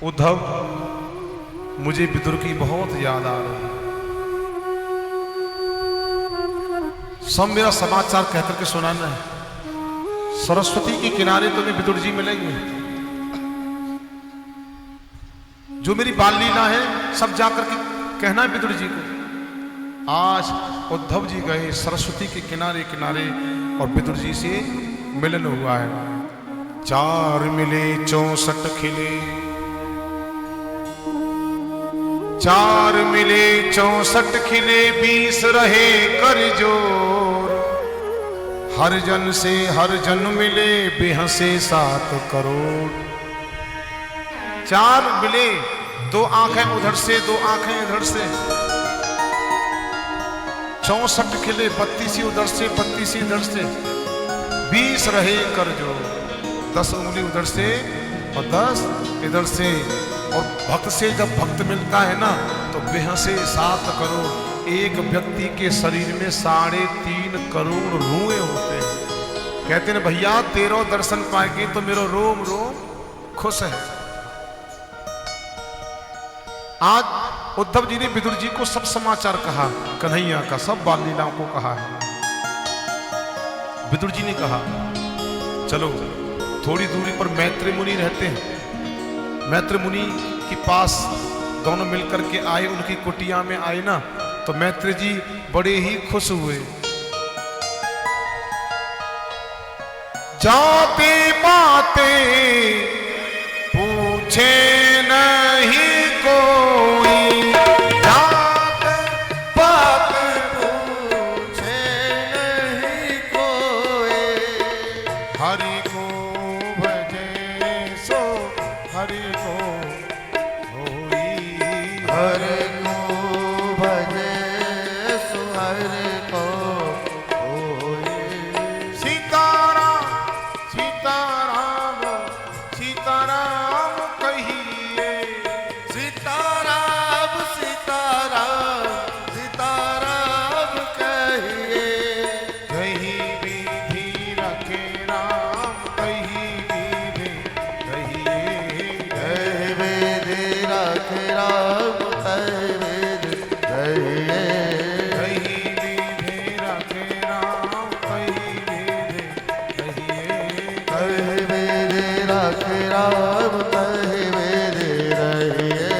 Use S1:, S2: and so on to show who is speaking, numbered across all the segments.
S1: उद्धव, मुझे विदुर की बहुत याद आ रही है। सब मेरा समाचार कहकर के सुनाना है। सरस्वती के किनारे तुम्हें विदुर जी मिलेंगे। जो मेरी बाल लीला है सब जाकर के कहना है विदुर जी को। आज उद्धव जी गए सरस्वती के किनारे किनारे और विदुर जी से मिलन हुआ है। 4 मिले 64 खिले, 4 मिले 64 खिले, 20 रहे कर जोर। हर जन से हर जन मिले, बेहसे 7 करोड़। 4 मिले, 2 आंखें उधर से 2 आंखें इधर से। 64 खिले, 32 उधर से 32 इधर से। 20 रहे कर जोर, 10 उंगली उधर से और 10 इधर से। और भक्त से जब भक्त मिलता है ना तो बेहसे 7 करोड़। एक व्यक्ति के शरीर में 3.5 करोड़ रुएं होते हैं। कहते हैं भैया तेरो दर्शन पाएंगे तो मेरा रोम रोम खुश है। आज उद्धव जी ने विदुर जी को सब समाचार कहा, कन्हैया का सब बाल लीलाओं को कहा है। विदुर जी ने कहा चलो थोड़ी दूरी पर मैत्री मुनि रहते हैं। मैत्री मुनि के पास दोनों मिलकर के आए, उनकी कुटिया में आए ना तो मैत्री जी बड़े ही खुश हुए। जाते पाते पूछे नहीं कोई,
S2: जात पात पूछे नहीं कोई।
S1: हरि को भजे सो हरि को होई।
S2: हरि को भजे सो हरि को होई।
S1: सीताराम सीताराम सीताराम कहिए।
S2: सीताराम सीताराम सीताराम कहिए।
S1: कहीं विधि रखे राम, कहीं विधि कहिए।
S2: जय वेद रखे राम तय वेद कहिए।
S1: कहीं विधि रखे राम, कहीं विधि कहिए।
S2: कह वेद रखे राम कह वेद रहिए।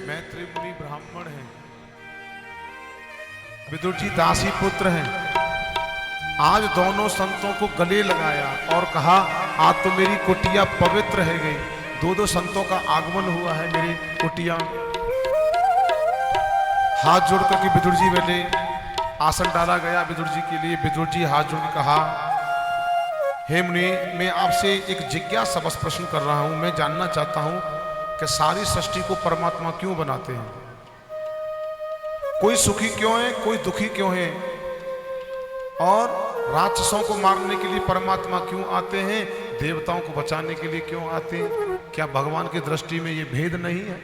S1: मैत्री मुनि ब्राह्मण हैं, विदुर जी दासी पुत्र हैं। आज दोनों संतों को गले लगाया और कहा आज तो मेरी कुटिया पवित्र है गई। 2 संतों का आगमन हुआ है मेरी कुटिया। हाथ जोड़ करके विदुर जी बैठे, आसन डाला गया विदुर जी के लिए। विदुर जी हाथ जोड़ के कहा हे मुनि, मैं आपसे एक जिज्ञासा बस प्रश्न कर रहा हूं। मैं जानना चाहता हूं कि सारी सृष्टि को परमात्मा क्यों बनाते हैं? कोई सुखी क्यों है, कोई दुखी क्यों है? और राक्षसों को मारने के लिए परमात्मा क्यों आते हैं? देवताओं को बचाने के लिए क्यों आते हैं? क्या भगवान की दृष्टि में ये भेद नहीं है?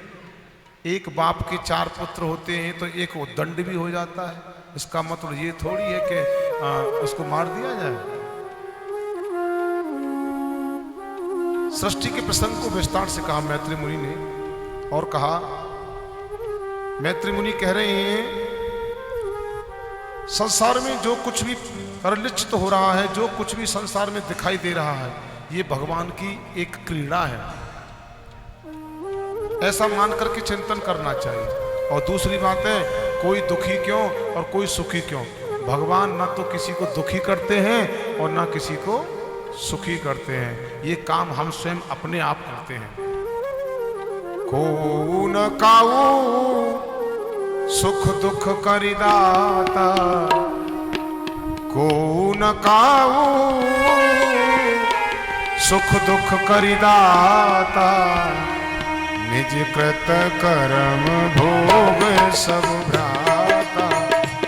S1: एक बाप के 4 पुत्र होते हैं तो एक दंड भी हो जाता है। इसका मतलब ये थोड़ी है कि उसको मार दिया जाए। सृष्टि के प्रसंग को विस्तार से कहा मैत्री मुनि ने और कहा, मैत्री मुनि कह रहे हैं संसार में जो कुछ भी परिलक्षित हो रहा है, जो कुछ भी संसार में दिखाई दे रहा है, ये भगवान की एक क्रीड़ा है। ऐसा मान करके चिंतन करना चाहिए। और दूसरी बात है, कोई दुखी क्यों और कोई सुखी क्यों? भगवान ना तो किसी को दुखी करते हैं और ना किसी को सुखी करते हैं। ये काम हम स्वयं अपने आप करते हैं। को न काऊ सुख दुख करिदाता, को न काऊ सुख दुख करिदाता। निज कृत कर्म भोग सब भ्राता,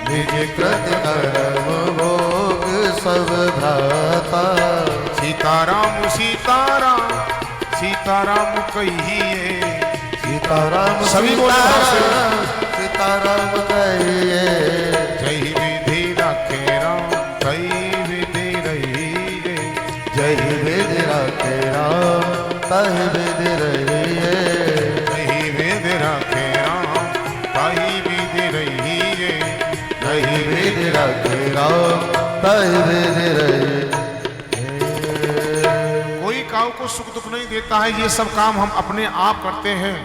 S2: निज कृत कर्म भोग सब भ्राता।
S1: सीताराम सीताराम सीताराम कहिए।
S2: सीताराम
S1: सभी बोलो
S2: सीताराम सीताराम कहिए।
S1: जय विधि रखे राम, कई विधि रहिए।
S2: जय विधि रखे राम कह विधि रहिए। ताहि वेद रहे।
S1: कोई काऊ को सुख दुख नहीं देता है, ये सब काम हम अपने आप करते हैं।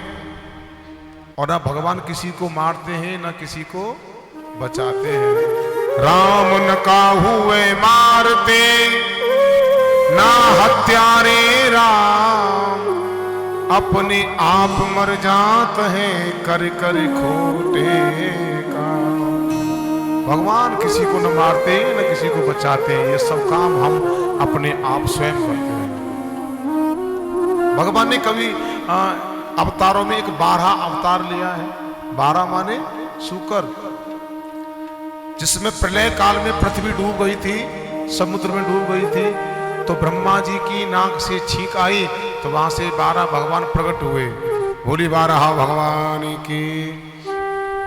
S1: और ना भगवान किसी को मारते हैं ना किसी को बचाते हैं। राम न काहुए मारते ना हत्यारे राम, अपने आप मर जात हैं कर कर खोटे काम। भगवान किसी को न मारते न किसी को बचाते हैं, ये सब काम हम अपने आप स्वयं करते हैं। भगवान ने कभी अवतारों में एक 12 अवतार लिया है। 12 माने शुकर, जिसमें प्रलय काल में पृथ्वी डूब गई थी, समुद्र में डूब गई थी, तो ब्रह्मा जी की नाक से छींक आई तो वहां से 12 भगवान प्रकट हुए। बोली 12 भगवान की।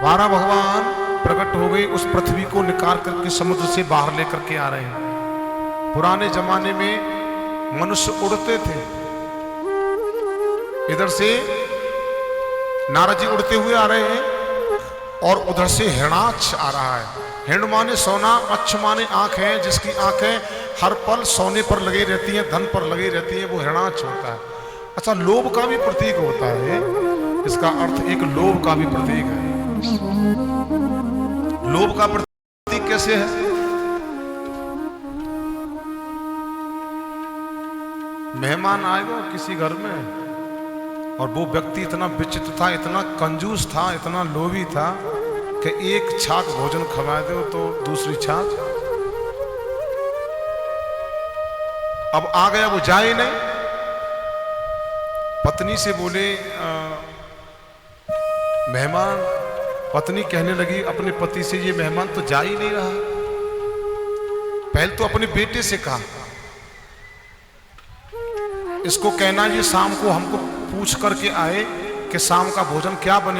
S1: 12 भगवान प्रकट हो गए, उस पृथ्वी को निकाल करके समुद्र से बाहर लेकर के आ रहे हैं। पुराने जमाने में मनुष्य उड़ते थे, इधर से नारद जी उड़ते हुए आ रहे हैं और उधर से हिरणाक्ष आ रहा है। हिरण माने सोना, अक्ष माने आंख है, जिसकी आंखें हर पल सोने पर लगी रहती हैं, धन पर लगी रहती हैं, वो हिरणाक्ष होता है। अच्छा, लोभ का भी प्रतीक होता है, इसका अर्थ एक लोभ का भी प्रतीक है। लोभ का प्रतीक कैसे है? मेहमान आएगा किसी घर में और वो व्यक्ति इतना विचित्र था, इतना कंजूस था, इतना लोभी था कि एक छाक भोजन खवा दो तो दूसरी छाक, अब आ गया वो जाए नहीं। पत्नी से बोले मेहमान, पत्नी कहने लगी अपने पति से, ये मेहमान तो जा ही नहीं रहा। पहले तो अपने बेटे से कहा, इसको कहना ये शाम को हमको पूछ करके आए कि शाम का भोजन क्या बने।